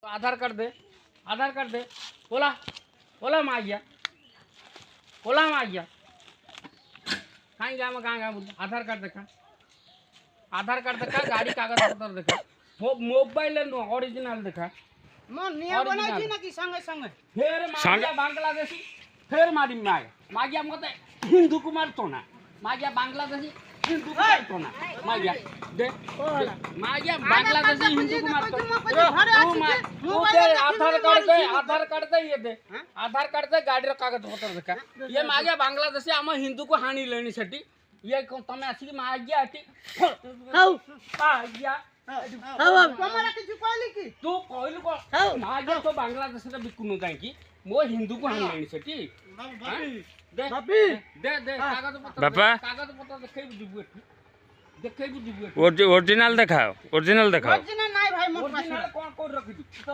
आधार card दे, आधार card दे। बोला बोला में आ गया, बोला में आ गया। कहाँ गया मैं, कहाँ गया? आधार कार्ड देखा, आधार कार्ड देखा, गाड़ी कागज पत्र देखा, मोबाइल ओरिजिनल देखा। मन निया बनाई ना कि संगे संगे फिर मागिया बांग्लादेशी, फिर मारी मागिया मते हिंदू कुमार तो ना मागिया बांग्लादेशी हिंदू कुमार तो ना मागिया दे मागिया बांग्लादेशी हिंदू कुमार तो तू दे आधार कार्ड दे ये दे आधार कार्ड दे गाड़ी रो कागज पत्र देखा। ये मागिया बांग्लादेशी आम हिंदू को हानि लेनी सेठी ये तमे आसी मागिया हटी हाउ मागिया तुम्हारा किछु कहली की तू कहलु को मागिया तो बांग्लादेश रे बिकुनु काई की मो हिंदू को हानि लेनी सेठी दे दे दे कागज पत्र देखाई दिबु देखाई दिबु ओरिजिनल दिखाओ, ओरिजिनल दिखाओ। ओरिजिनल नहीं भाई मोर पास ओरिजिनल कौन रखी